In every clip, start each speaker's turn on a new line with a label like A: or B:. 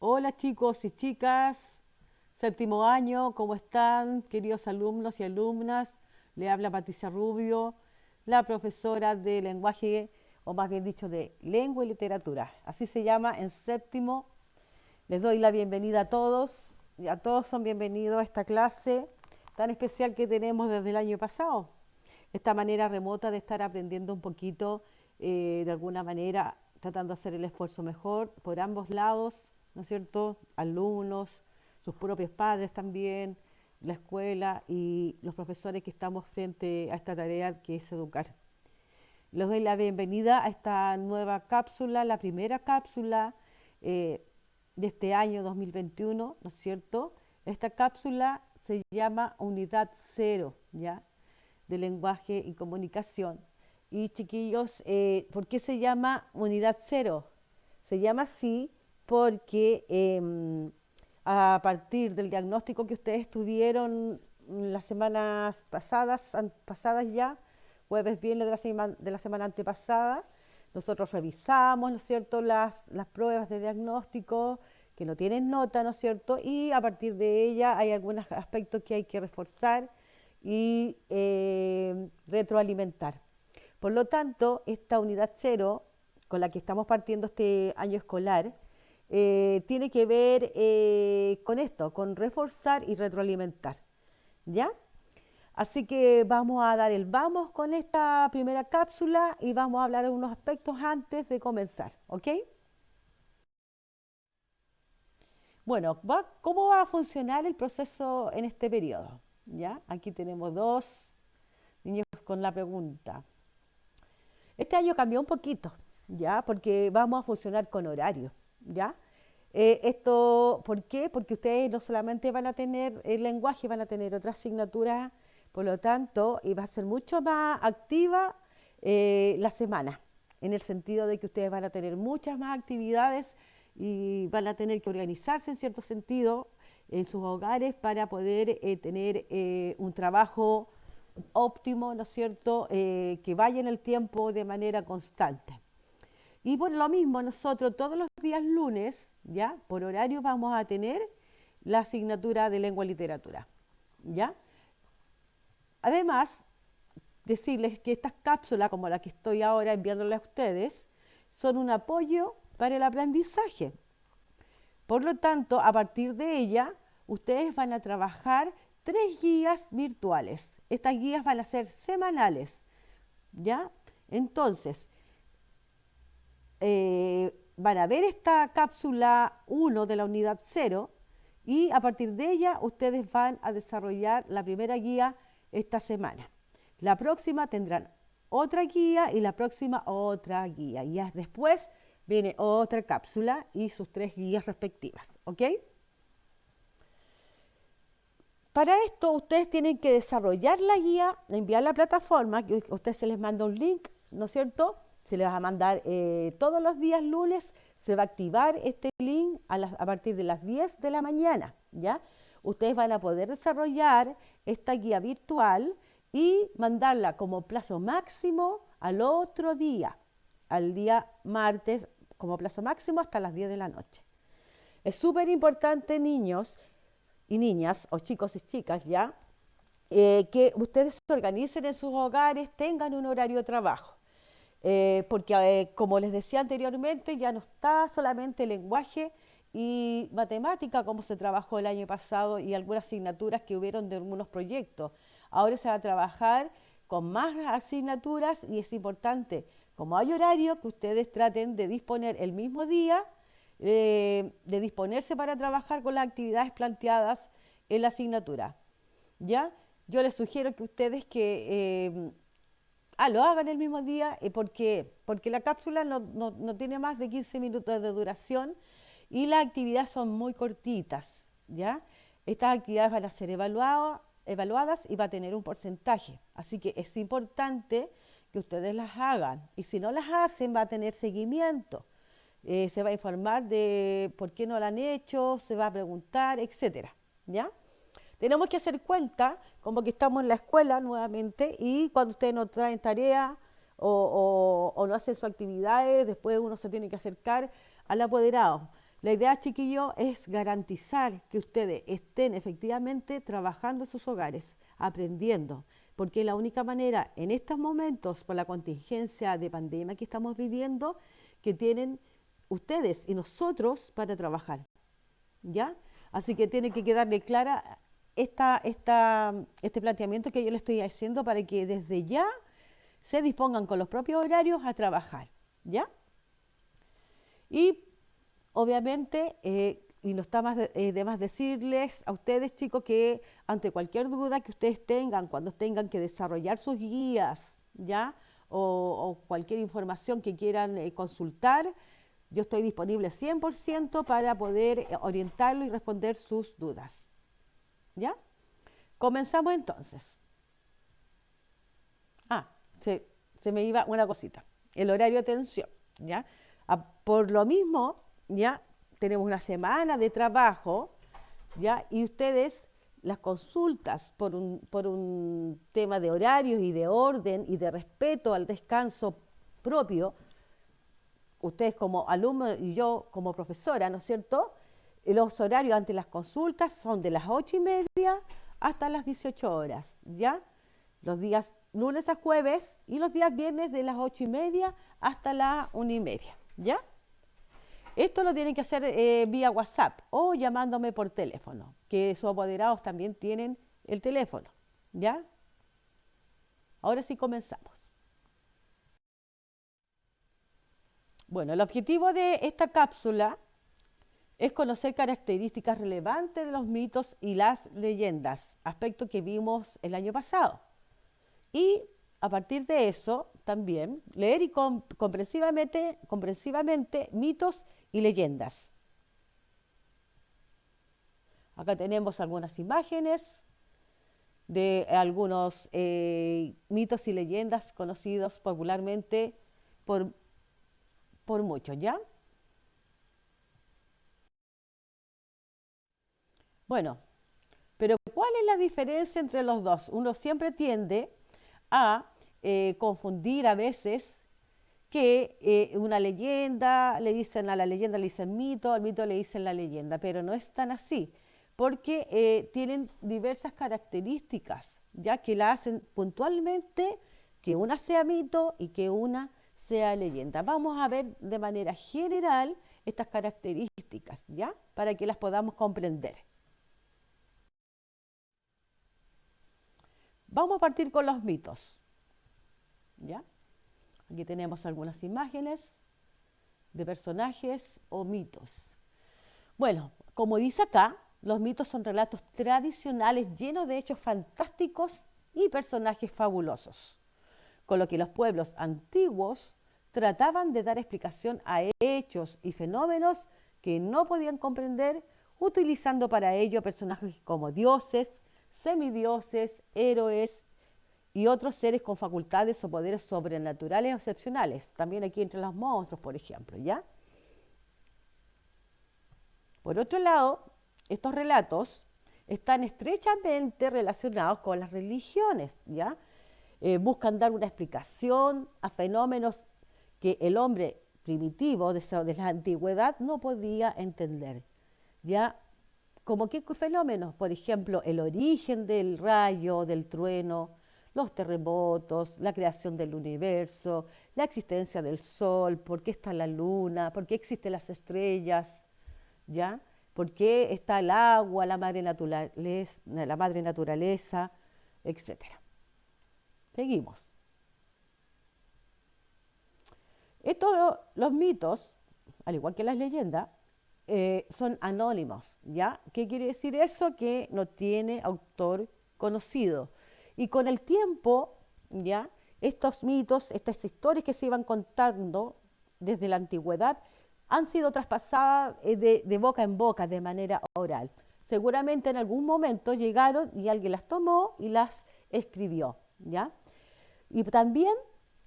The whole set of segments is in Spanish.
A: Hola chicos y chicas, séptimo año, ¿cómo están? Queridos alumnos y alumnas, le habla Patricia Rubio, la profesora de lenguaje, o más bien dicho, de lengua y literatura. Así se llama en séptimo. Les doy la bienvenida a todos, y a todos son bienvenidos a esta clase tan especial que tenemos desde el año pasado. Esta manera remota de estar aprendiendo un poquito, de alguna manera, tratando de hacer el esfuerzo mejor por ambos lados, ¿no es cierto? Alumnos, sus propios padres también, la escuela y los profesores que estamos frente a esta tarea que es educar. Les doy la bienvenida a esta nueva cápsula, la primera cápsula eh, de este año 2021, ¿no es cierto? Esta cápsula se llama Unidad Cero, ¿ya? De lenguaje y comunicación. Y chiquillos, ¿por qué se llama Unidad Cero? Se llama así porque a partir del diagnóstico que ustedes tuvieron las semanas pasadas ya, jueves, viernes de la semana antepasada, nosotros revisamos, ¿no es cierto?, las pruebas de diagnóstico que no tienen nota, ¿no es cierto?, y a partir de ella hay algunos aspectos que hay que reforzar y retroalimentar. Por lo tanto, esta unidad cero con la que estamos partiendo este año escolar tiene que ver con esto, con reforzar y retroalimentar. ¿Ya? Así que vamos a dar el vamos con esta primera cápsula y vamos a hablar de unos aspectos antes de comenzar, ¿ok? Bueno, ¿cómo va a funcionar el proceso en este periodo? ¿Ya? Aquí tenemos dos niños con la pregunta. Este año cambió un poquito, ¿ya? Porque vamos a funcionar con horario, ¿ya? ¿Por qué? Porque ustedes no solamente van a tener el lenguaje, van a tener otras asignaturas, por lo tanto, y va a ser mucho más activa la semana, en el sentido de que ustedes van a tener muchas más actividades y van a tener que organizarse en cierto sentido en sus hogares para poder tener un trabajo óptimo, ¿no es cierto?, que vaya en el tiempo de manera constante. Y por lo mismo, nosotros todos los días lunes, ¿ya? Por horario vamos a tener la asignatura de lengua y literatura, ¿ya? Además, decirles que estas cápsulas, como la que estoy ahora enviándoles a ustedes, son un apoyo para el aprendizaje. Por lo tanto, a partir de ella, ustedes van a trabajar 3 guías virtuales. Estas guías van a ser semanales, ¿ya? Entonces, van a ver esta cápsula 1 de la unidad cero y a partir de ella ustedes van a desarrollar la primera guía esta semana. La próxima tendrán otra guía y la próxima otra guía. Y ya después viene otra cápsula y sus 3 guías respectivas, ¿ok? Para esto ustedes tienen que desarrollar la guía, enviar la plataforma, que a ustedes se les manda un link, ¿no es cierto? Se les va a mandar todos los días lunes, se va a activar este link a partir de las 10 de la mañana, ¿ya? Ustedes van a poder desarrollar esta guía virtual y mandarla como plazo máximo al otro día, al día martes, como plazo máximo hasta las 10 de la noche. Es súper importante, niños y niñas, o chicos y chicas ya, que ustedes se organicen en sus hogares, tengan un horario de trabajo. Porque, como les decía anteriormente, ya no está solamente lenguaje y matemática como se trabajó el año pasado y algunas asignaturas que hubieron de algunos proyectos. Ahora se va a trabajar con más asignaturas y es importante, como hay horario, que ustedes traten de disponer el mismo día, de disponerse para trabajar con las actividades planteadas en la asignatura. ¿Ya? Yo les sugiero que ustedes lo hagan el mismo día, porque la cápsula no tiene más de 15 minutos de duración y las actividades son muy cortitas, ¿ya? Estas actividades van a ser evaluadas y va a tener un porcentaje, así que es importante que ustedes las hagan y si no las hacen va a tener seguimiento. Se va a informar de por qué no la han hecho, se va a preguntar, etcétera, ¿ya? Tenemos que hacer cuenta como que estamos en la escuela nuevamente y cuando ustedes no traen tarea o no hacen sus actividades, después uno se tiene que acercar al apoderado. La idea, chiquillo, es garantizar que ustedes estén efectivamente trabajando en sus hogares, aprendiendo, porque es la única manera en estos momentos, por la contingencia de pandemia que estamos viviendo, que tienen ustedes y nosotros para trabajar, ¿ya? Así que tiene que quedarle clara este planteamiento que yo le estoy haciendo para que desde ya se dispongan con los propios horarios a trabajar, ¿ya? Y obviamente, y no está de más decirles a ustedes, chicos, que ante cualquier duda que ustedes tengan, cuando tengan que desarrollar sus guías, ¿ya? O cualquier información que quieran consultar, yo estoy disponible 100% para poder orientarlo y responder sus dudas, ¿ya? Comenzamos entonces. Ah, se me iba una cosita. El horario de atención, ¿ya? Por lo mismo, ya tenemos una semana de trabajo, ¿ya? Y ustedes, las consultas por un tema de horarios y de orden y de respeto al descanso propio, ustedes como alumnos y yo como profesora, ¿no es cierto? Los horarios ante las consultas son de las 8:30 hasta las 18 horas, ¿ya? Los días lunes a jueves y los días viernes de las 8:30 hasta las 1:30, ¿ya? Esto lo tienen que hacer vía WhatsApp o llamándome por teléfono, que sus apoderados también tienen el teléfono, ¿ya? Ahora sí comenzamos. Bueno, el objetivo de esta cápsula es conocer características relevantes de los mitos y las leyendas, aspecto que vimos el año pasado. Y a partir de eso, también leer y comprensivamente mitos y leyendas. Acá tenemos algunas imágenes de algunos mitos y leyendas conocidos popularmente por, por muchos, ¿ya? Bueno, pero ¿cuál es la diferencia entre los dos? Uno siempre tiende a confundir a veces que una leyenda, le dicen a la leyenda, le dicen mito, al mito le dicen la leyenda, pero no es tan así, porque tienen diversas características, ya que la hacen puntualmente que una sea mito y que una sea leyenda. Vamos a ver de manera general estas características, ¿ya? Para que las podamos comprender. Vamos a partir con los mitos, ¿ya? Aquí tenemos algunas imágenes de personajes o mitos. Bueno, como dice acá, los mitos son relatos tradicionales llenos de hechos fantásticos y personajes fabulosos, con lo que los pueblos antiguos trataban de dar explicación a hechos y fenómenos que no podían comprender, utilizando para ello personajes como dioses, semidioses, héroes y otros seres con facultades o poderes sobrenaturales o excepcionales. También aquí entre los monstruos, por ejemplo, ¿ya? Por otro lado, estos relatos están estrechamente relacionados con las religiones, ¿ya? Buscan dar una explicación a fenómenos que el hombre primitivo de la antigüedad no podía entender, ¿ya? ¿Como qué fenómenos? Por ejemplo, el origen del rayo, del trueno, los terremotos, la creación del universo, la existencia del sol, por qué está la luna, por qué existen las estrellas, ¿ya? ¿Por qué está el agua, la madre naturaleza, etcétera? Seguimos. Los mitos, al igual que las leyendas, son anónimos, ¿ya? ¿Qué quiere decir eso? Que no tiene autor conocido. Y con el tiempo, ¿ya? Estos mitos, estas historias que se iban contando desde la antigüedad, han sido traspasadas de boca en boca, de manera oral. Seguramente en algún momento llegaron y alguien las tomó y las escribió, ¿ya? Y también,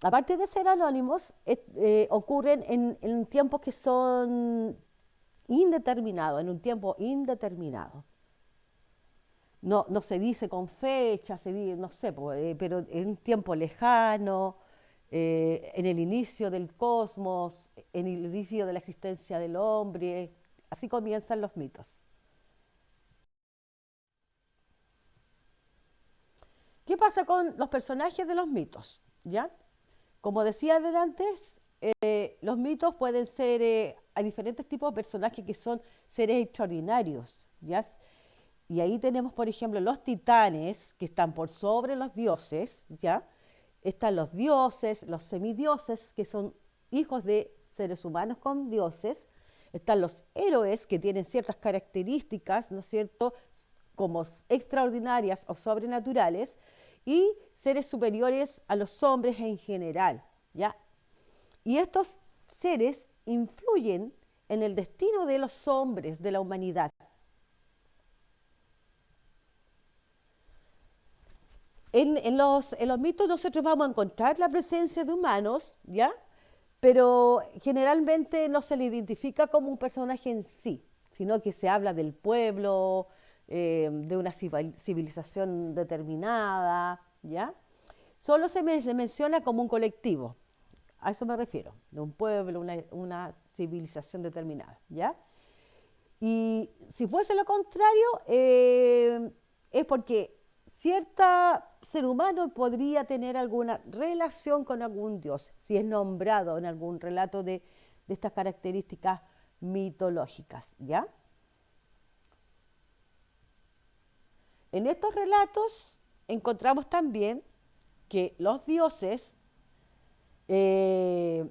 A: aparte de ser anónimos, ocurren en tiempos que son indeterminados, en un tiempo indeterminado. No, no se dice con fecha, se dice, no sé, pero en un tiempo lejano, en el inicio del cosmos, en el inicio de la existencia del hombre, Así comienzan los mitos. ¿Qué pasa con los personajes de los mitos? ¿Ya? Como decía antes, los mitos pueden ser, hay diferentes tipos de personajes que son seres extraordinarios, ¿ya? Y ahí tenemos, por ejemplo, los titanes, que están por sobre los dioses, ¿ya? Están los dioses, los semidioses, que son hijos de seres humanos con dioses. Están los héroes, que tienen ciertas características, ¿no es cierto?, como extraordinarias o sobrenaturales, y seres superiores a los hombres en general, ¿ya? Y estos seres influyen en el destino de los hombres, de la humanidad. En los mitos nosotros vamos a encontrar la presencia de humanos, ¿ya? Pero generalmente no se le identifica como un personaje en sí, sino que se habla del pueblo, de una civilización determinada, ¿ya? Solo se menciona como un colectivo, a eso me refiero, de un pueblo, una civilización determinada, ¿ya? Y si fuese lo contrario, es porque cierta ser humano podría tener alguna relación con algún dios, si es nombrado en algún relato de estas características mitológicas, ¿ya? En estos relatos encontramos también que los dioses, eh,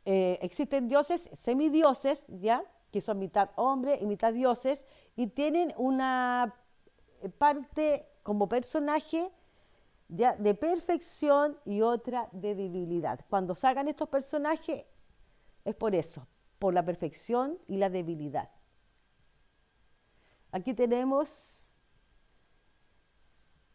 A: existen dioses, semidioses, ¿ya? Que son mitad hombre y mitad dioses, y tienen una parte como personaje ya de perfección y otra de debilidad. Cuando sacan estos personajes es por eso, por la perfección y la debilidad. Aquí tenemos,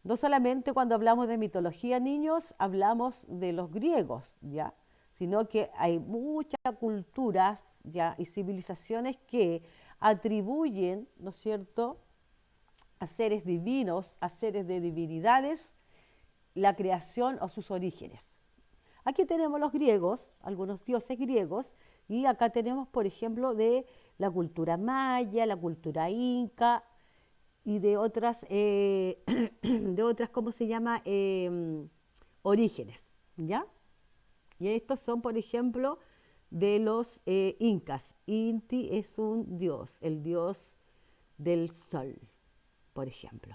A: no solamente cuando hablamos de mitología, niños, hablamos de los griegos, ¿ya? Sino que hay muchas culturas, ¿ya? Y civilizaciones que atribuyen, ¿no es cierto?, a seres divinos, a seres de divinidades, la creación o sus orígenes. Aquí tenemos los griegos, algunos dioses griegos, y acá tenemos, por ejemplo, de la cultura maya, la cultura inca y de otras, de otras, ¿cómo se llama? Orígenes, ¿ya? Y estos son, por ejemplo, de los incas. Inti es un dios, el dios del sol, por ejemplo.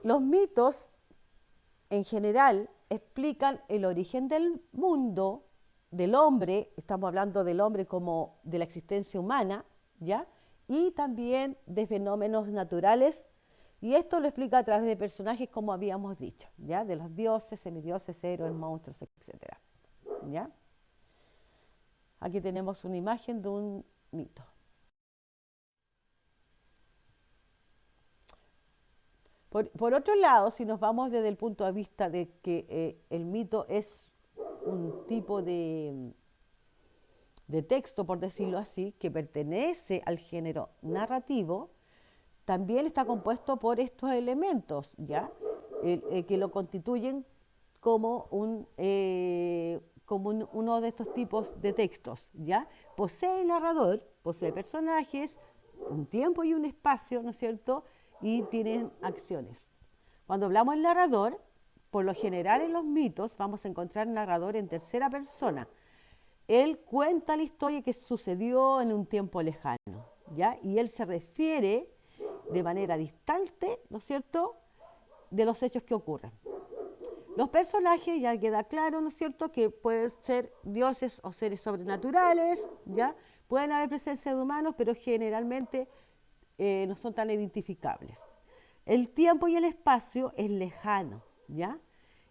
A: Los mitos en general explican el origen del mundo, del hombre, estamos hablando del hombre como de la existencia humana, ¿ya? Y también de fenómenos naturales, y esto lo explica a través de personajes como habíamos dicho, ¿ya? De los dioses, semidioses, héroes, monstruos, etcétera, ¿ya? Aquí tenemos una imagen de un mito. Por otro lado, si nos vamos desde el punto de vista de que el mito es un tipo de texto, por decirlo así, que pertenece al género narrativo, también está compuesto por estos elementos, ¿ya? Que lo constituyen como, uno de estos tipos de textos, ¿ya? Posee el narrador, posee personajes, un tiempo y un espacio, ¿no es cierto?, y tienen acciones. Cuando hablamos del narrador, por lo general en los mitos vamos a encontrar narrador en tercera persona. Él cuenta la historia que sucedió en un tiempo lejano, ¿ya? Y él se refiere de manera distante, ¿no es cierto?, de los hechos que ocurren. Los personajes ya queda claro, ¿no es cierto?, que pueden ser dioses o seres sobrenaturales, ¿ya? Pueden haber presencia de humanos, pero generalmente no son tan identificables. El tiempo y el espacio es lejano, ¿ya?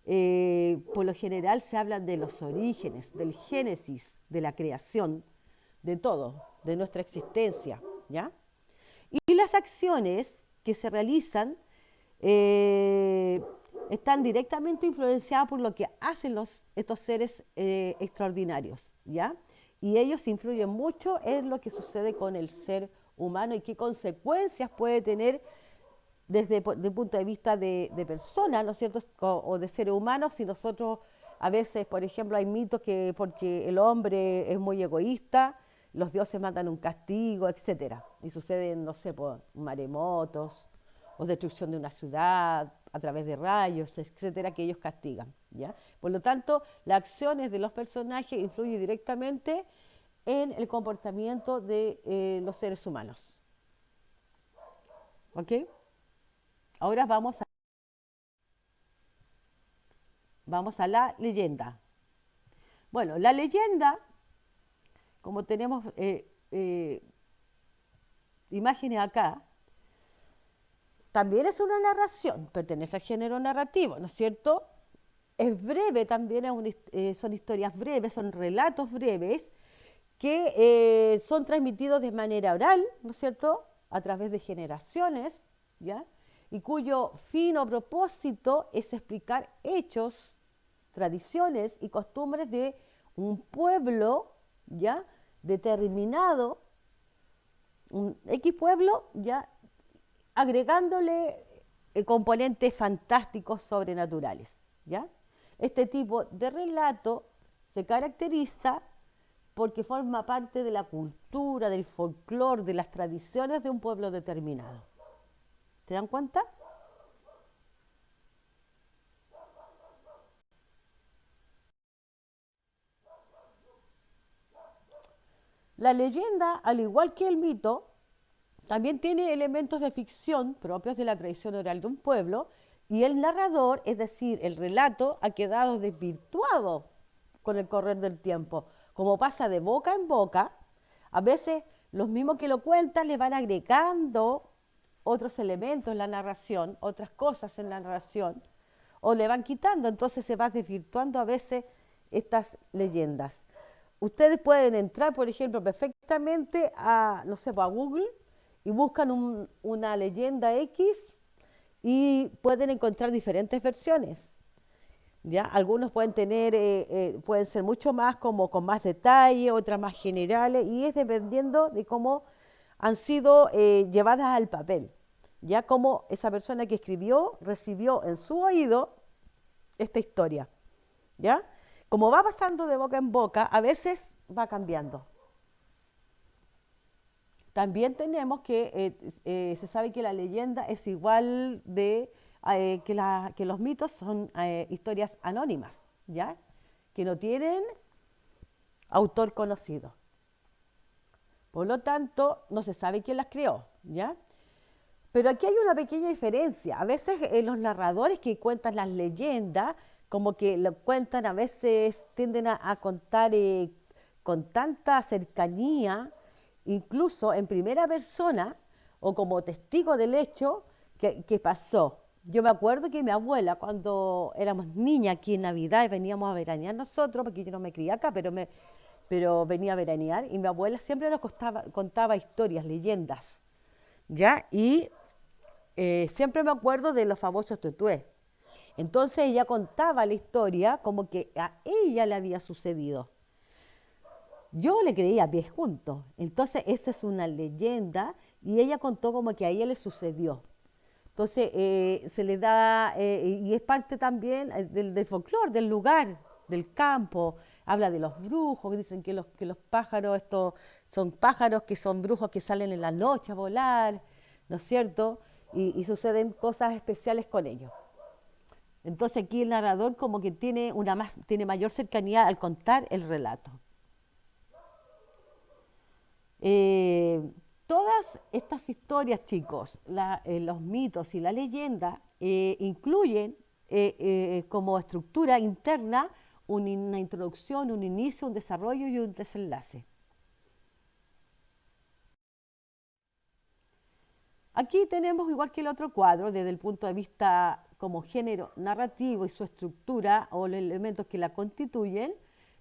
A: Por lo general se habla de los orígenes, del génesis, de la creación, de todo, de nuestra existencia, ¿ya? Y las acciones que se realizan eh, están directamente influenciadas por lo que hacen estos seres extraordinarios, ¿ya? Y ellos influyen mucho en lo que sucede con el ser humano y qué consecuencias puede tener desde el punto de vista de persona, ¿no es cierto?, o de seres humanos, si nosotros A veces, por ejemplo, hay mitos que porque el hombre es muy egoísta, los dioses mandan un castigo, etcétera. Y suceden, no sé, por maremotos o destrucción de una ciudad a través de rayos, etcétera, que ellos castigan, ¿ya? Por lo tanto, las acciones de los personajes influyen directamente en el comportamiento de los seres humanos. ¿Ok? Ahora vamos a la leyenda. Bueno, la leyenda, como tenemos imágenes acá, también es una narración, pertenece al género narrativo, ¿no es cierto? Es breve también, son historias breves, son relatos breves que son transmitidos de manera oral, ¿no es cierto?, a través de generaciones, ¿ya? Y cuyo fin o propósito es explicar hechos, tradiciones y costumbres de un pueblo, ¿ya?, determinado, un X pueblo, ¿ya?, agregándole componentes fantásticos sobrenaturales, ¿ya? Este tipo de relato se caracteriza porque forma parte de la cultura, del folclore, de las tradiciones de un pueblo determinado. ¿Se dan cuenta? La leyenda, al igual que el mito, también tiene elementos de ficción propios de la tradición oral de un pueblo y el narrador, es decir, el relato, ha quedado desvirtuado con el correr del tiempo. Como pasa de boca en boca, a veces los mismos que lo cuentan le van agregando otros elementos en la narración, otras cosas en la narración, o le van quitando, entonces se va desvirtuando a veces estas leyendas. Ustedes pueden entrar, por ejemplo, perfectamente a, no sé, a Google y buscan una leyenda X y pueden encontrar diferentes versiones. ¿Ya? Algunos pueden tener, pueden ser mucho más como con más detalle, otras más generales, y es dependiendo de cómo han sido llevadas al papel. Ya como esa persona que escribió recibió en su oído esta historia. ¿Ya? Como va pasando de boca en boca, a veces va cambiando. También tenemos que, se sabe que la leyenda es igual de que los mitos son historias anónimas, ¿ya? Que no tienen autor conocido. Por lo tanto, no se sabe quién las creó, ¿ya? Pero aquí hay una pequeña diferencia. A veces los narradores que cuentan las leyendas, como que lo cuentan, a veces tienden a contar con tanta cercanía, incluso en primera persona o como testigo del hecho que pasó. Yo me acuerdo que mi abuela, cuando éramos niñas aquí en Navidad y veníamos a veranear nosotros, porque yo no me crié acá, pero venía a veranear, y mi abuela siempre nos contaba historias, leyendas, ¿ya? Y siempre me acuerdo de los famosos tutués. Entonces ella contaba la historia como que a ella le había sucedido. Yo le creía a pies juntos. Entonces esa es una leyenda y ella contó como que a ella le sucedió. Entonces se le da, y es parte también del folclore, del lugar, del campo. Habla de los brujos, que dicen que los pájaros, estos son pájaros que son brujos que salen en la noche a volar, ¿no es cierto? Y suceden cosas especiales con ellos. Entonces aquí el narrador como que tiene mayor cercanía al contar el relato. Eh, Todas estas historias, chicos, los mitos y la leyenda, incluyen como estructura interna una introducción, un inicio, un desarrollo y un desenlace. Aquí tenemos, igual que el otro cuadro, desde el punto de vista como género narrativo y su estructura o los elementos que la constituyen,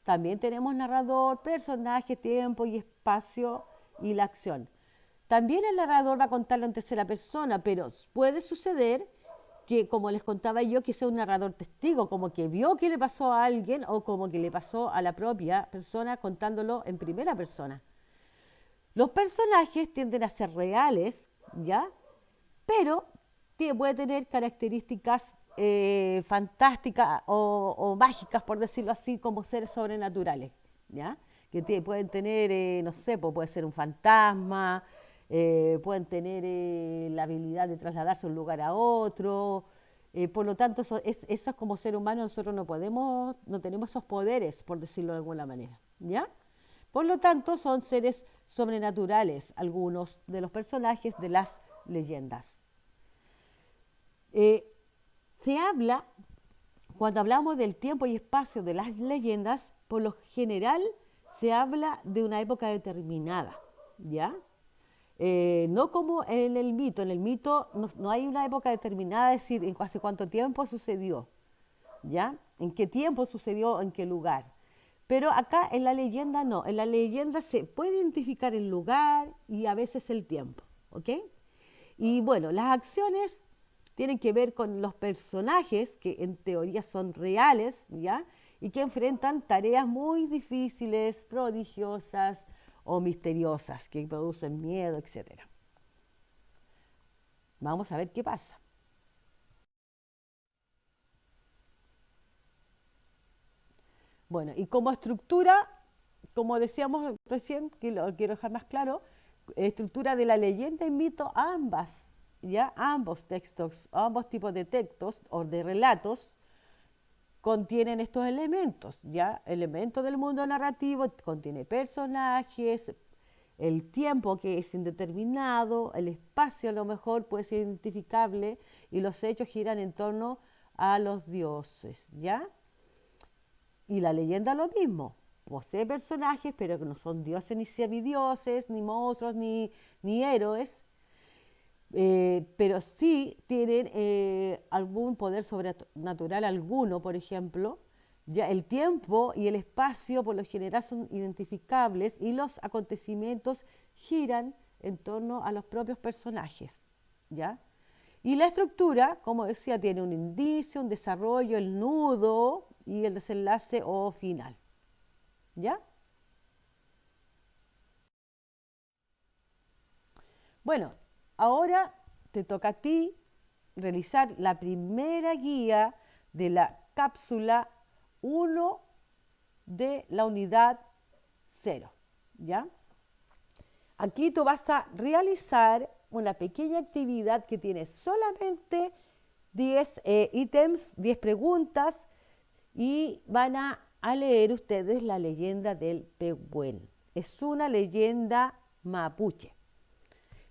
A: también tenemos narrador, personaje, tiempo y espacio y la acción. También el narrador va a contarlo en tercera persona, pero puede suceder que, como les contaba yo, que sea un narrador testigo, como que vio que le pasó a alguien o como que le pasó a la propia persona contándolo en primera persona. Los personajes tienden a ser reales, ¿ya? Pero puede tener características fantásticas o mágicas, por decirlo así, como seres sobrenaturales, ¿ya? Que pueden tener, no sé, pues puede ser un fantasma, pueden tener la habilidad de trasladarse de un lugar a otro. Por lo tanto, eso como ser humano nosotros no tenemos esos poderes, por decirlo de alguna manera, ¿ya? Por lo tanto, son seres sobrenaturales algunos de los personajes de las leyendas. Eh, Se habla, cuando hablamos del tiempo y espacio de las leyendas, por lo general se habla de una época determinada, ¿ya? No como en el mito no hay una época determinada, es decir, en hace cuánto tiempo sucedió, ¿ya? En qué tiempo sucedió, en qué lugar. Pero acá en la leyenda no, en la leyenda se puede identificar el lugar y a veces el tiempo, ¿ok? Y bueno, las acciones tienen que ver con los personajes que en teoría son reales, ¿ya? Y que enfrentan tareas muy difíciles, prodigiosas o misteriosas, que producen miedo, etcétera. Vamos a ver qué pasa. Bueno, y como estructura, como decíamos recién, que lo quiero dejar más claro, estructura de la leyenda y mito, ambas, ¿ya? Ambos textos, ambos tipos de textos o de relatos contienen estos elementos, ¿ya? Elementos del mundo narrativo, contiene personajes, el tiempo que es indeterminado, el espacio a lo mejor puede ser identificable y los hechos giran en torno a los dioses, ¿ya? Y la leyenda lo mismo, posee personajes, pero que no son dioses ni semidioses, ni monstruos, ni héroes, pero sí tienen algún poder sobrenatural alguno, por ejemplo. Ya el tiempo y el espacio por lo general son identificables y los acontecimientos giran en torno a los propios personajes, ¿ya? Y la estructura, como decía, tiene un indicio, un desarrollo, el nudo y el desenlace o final, ¿ya? Bueno, ahora te toca a ti realizar la primera guía de la cápsula 1 de la unidad 0, ¿ya? Aquí tú vas a realizar una pequeña actividad que tiene solamente 10 ítems, 10 preguntas y van a leer ustedes la leyenda del Pehuen. Es una leyenda mapuche.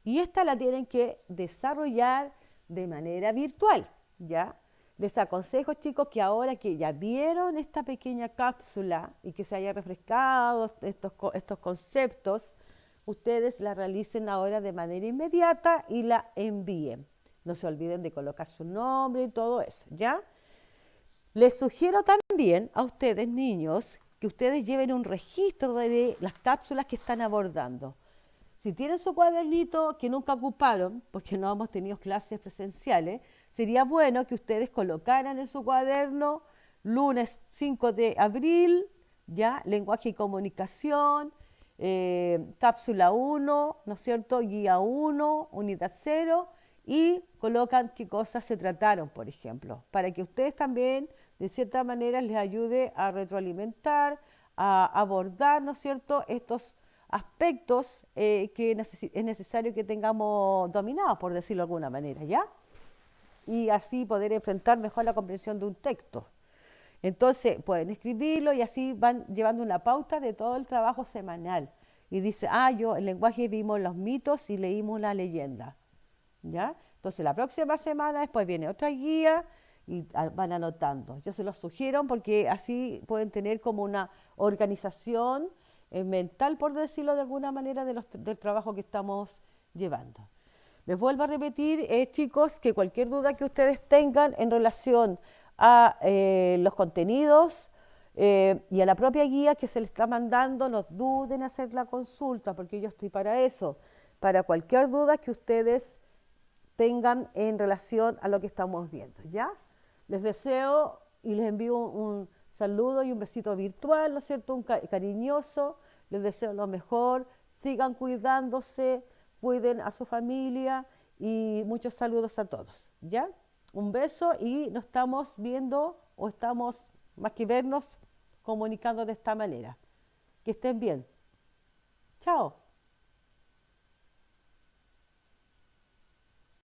A: Y esta la tienen que desarrollar de manera virtual, ¿ya? Les aconsejo, chicos, que ahora que ya vieron esta pequeña cápsula y que se haya refrescado estos conceptos, ustedes la realicen ahora de manera inmediata y la envíen. No se olviden de colocar su nombre y todo eso, ¿ya? Les sugiero también a ustedes, niños, que ustedes lleven un registro de las cápsulas que están abordando. Si tienen su cuadernito que nunca ocuparon, porque no hemos tenido clases presenciales, sería bueno que ustedes colocaran en su cuaderno lunes 5 de abril, ya, lenguaje y comunicación, cápsula 1, ¿no es cierto? Guía 1, unidad 0, y colocan qué cosas se trataron, por ejemplo, para que ustedes también, de cierta manera, les ayude a retroalimentar, a abordar, ¿no es cierto?, estos aspectos que es necesario que tengamos dominados, por decirlo de alguna manera, ¿ya? Y así poder enfrentar mejor la comprensión de un texto. Entonces, pueden escribirlo y así van llevando una pauta de todo el trabajo semanal. Y dice, yo en lenguaje vimos los mitos y leímos la leyenda, ¿ya? Entonces, la próxima semana después viene otra guía y van anotando. Yo se los sugiero porque así pueden tener como una organización mental, por decirlo de alguna manera, del trabajo que estamos llevando. Les vuelvo a repetir, chicos, que cualquier duda que ustedes tengan en relación a los contenidos y a la propia guía que se les está mandando, no duden en hacer la consulta, porque yo estoy para eso, para cualquier duda que ustedes tengan en relación a lo que estamos viendo, ¿ya? Les deseo y les envío un saludo y un besito virtual, ¿no es cierto? Un cariñoso, les deseo lo mejor, sigan cuidándose, cuiden a su familia y muchos saludos a todos, ¿ya? Un beso y nos estamos viendo o estamos, más que vernos, comunicando de esta manera. Que estén bien. Chao.